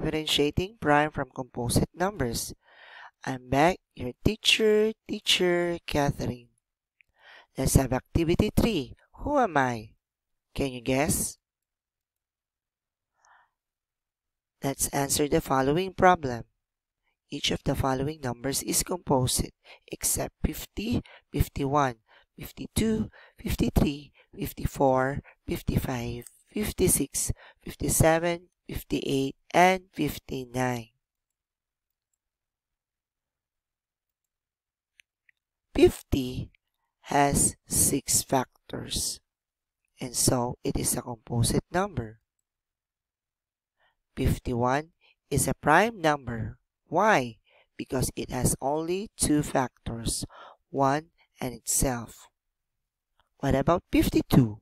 differentiating prime from composite numbers. I'm back, your teacher, Catherine. Let's have activity 3. Who am I? Can you guess? Let's answer the following problem. Each of the following numbers is composite except 50, 51, 52, 53, 54, 55, 56, 57, 58, and 59. 50 has 6 factors, and so it is a composite number. 51 is a prime number. Why? Because it has only 2 factors, 1 and itself. What about 52?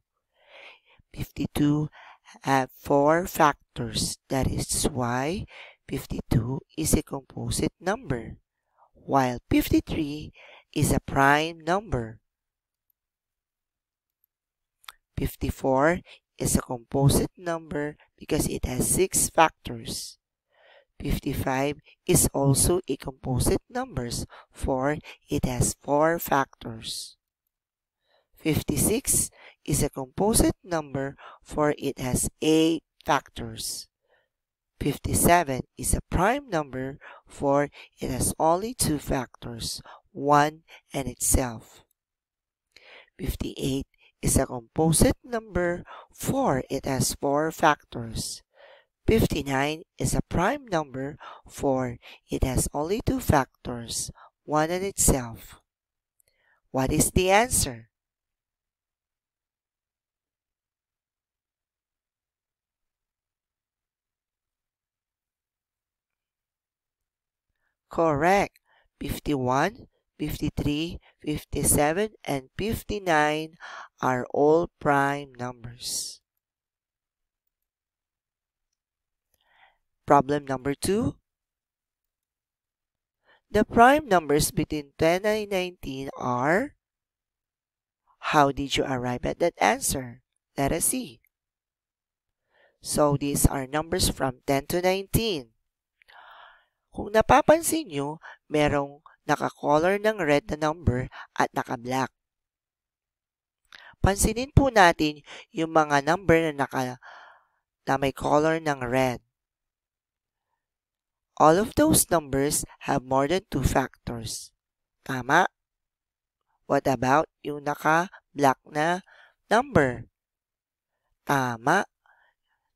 52 have 4 factors. That is why 52 is a composite number, while 53 is a prime number. 54 is a composite number because it has 6 factors. 55 is also a composite number, for it has 4 factors. 56 is a composite number, for it has 8 factors. 57 is a prime number, for it has only 2 factors, 1 and itself. 58 is a composite number, for it has 4 factors. 59 is a prime number, for it has only 2 factors, 1 and itself. What is the answer? Correct. 51, 53, 57, and 59 are all prime numbers. Problem number 2. The prime numbers between 10 and 19 are... How did you arrive at that answer? Let us see. So these are numbers from 10 to 19. Kung napapansin nyo, merong naka-color ng red na number at naka-black. Pansinin po natin yung mga number na may color ng red. All of those numbers have more than 2 factors. Tama? What about yung naka-black na number? Tama.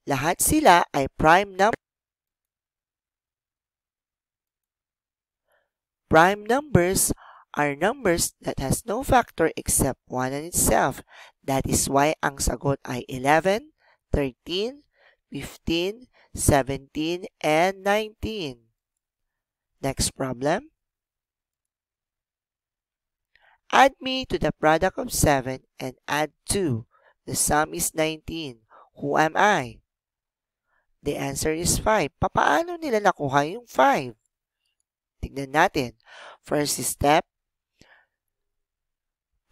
Lahat sila ay prime number. Prime numbers are numbers that has no factor except 1 in itself. That is why ang sagot ay 11, 13, 15, 17, and 19. Next problem. Add me to the product of 7 and add 2. The sum is 19. Who am I? The answer is 5. Papaano nila nakuha yung 5? Tignan natin. First step,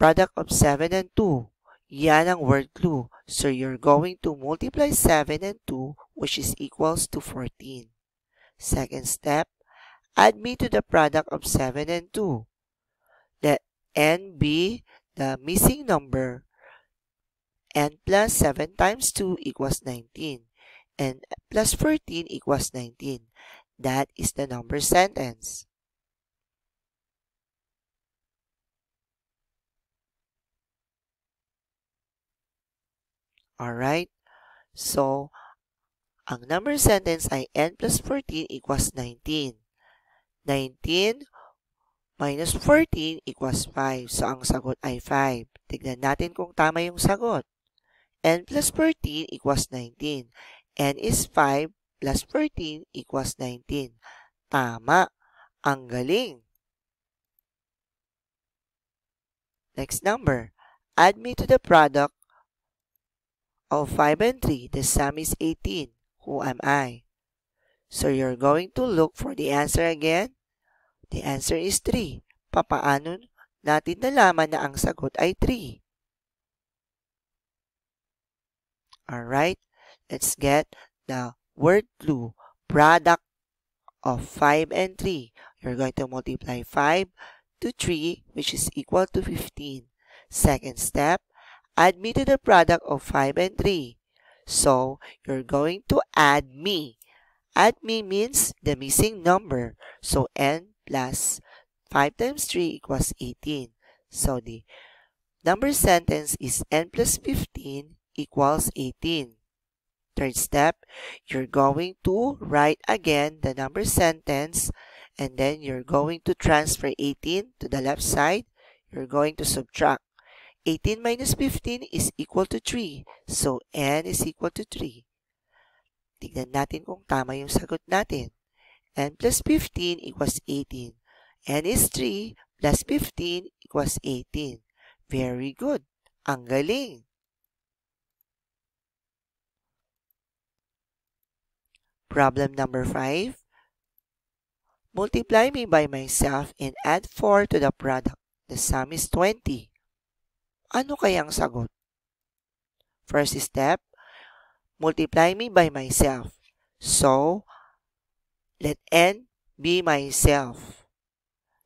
product of 7 and 2. Yan ang word clue. So you're going to multiply 7 and 2, which is equals to 14. Second step, add me to the product of 7 and 2. Let n be the missing number. N plus 7 times 2 equals 19. And plus 14 equals 19. That is the number sentence. Alright? So, ang number sentence ay n plus 14 equals 19. 19 minus 14 equals 5. So, ang sagot ay 5. Tignan natin kung tama yung sagot. N plus 14 equals 19. N is 5 plus 14 equals 19. Tama. Ang galing. Next number. Add me to the product of 5 and 3. The sum is 18. Who am I? So you're going to look for the answer again. The answer is 3. Papaano natin nalaman na ang sagot ay 3? Alright, let's get the word clue. product of 5 and 3. You're going to multiply 5 to 3, which is equal to 15. Second step, add me to the product of 5 and 3. So, you're going to add me. Add me means the missing number. So, n plus 5 times 3 equals 18. So, the number sentence is n plus 15 equals 18. Third step, you're going to write again the number sentence, and then you're going to transfer 18 to the left side. You're going to subtract. 18 minus 15 is equal to 3. So, n is equal to 3. Tignan natin kung tama yung sagot natin. N plus 15 equals 18. N is 3 plus 15 equals 18. Very good. Ang galing. Problem number 5. Multiply me by myself and add 4 to the product. The sum is 20. Ano kayang sagot? First step, multiply me by myself. So, let n be myself.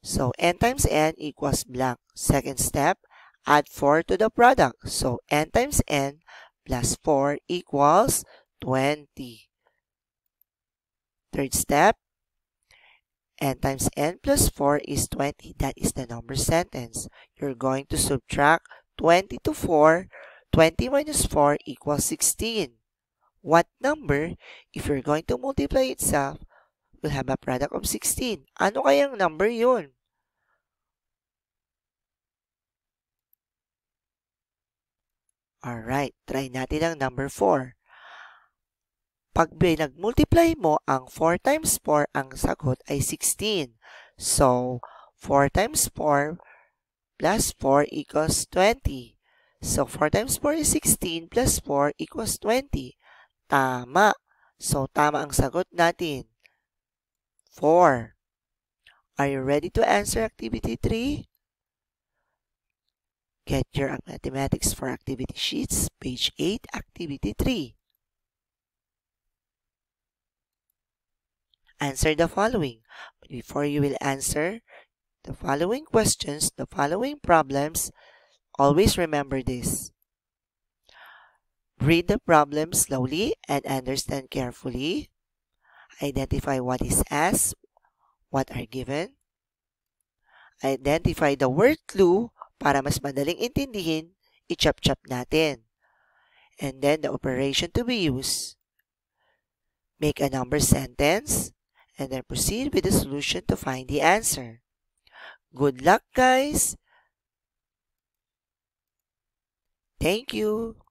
So, n times n equals blank. Second step, add 4 to the product. So, n times n plus 4 equals 20. Third step, n times n plus 4 is 20. That is the number sentence. You're going to subtract 20 to 4. 20 minus 4 equals 16. What number, if you're going to multiply itself, will have a product of 16? Ano kayang number yun? Alright, try natin ang number 4. Pag nag-multiply mo ang 4 times 4, ang sagot ay 16. So, 4 times 4 plus 4 equals 20. So, 4 times 4 is 16 plus 4 equals 20. Tama. So, tama ang sagot natin. 4. Are you ready to answer activity 3? Get your mathematics for activity sheets, page 8, activity 3. Answer the following. But before you will answer the following questions, the following problems, always remember this. Read the problem slowly and understand carefully. Identify what is asked, what are given. Identify the word clue para mas madaling intindihin, i-chop-chop natin. And then the operation to be used. Make a number sentence, and then proceed with the solution to find the answer. Good luck, guys! Thank you!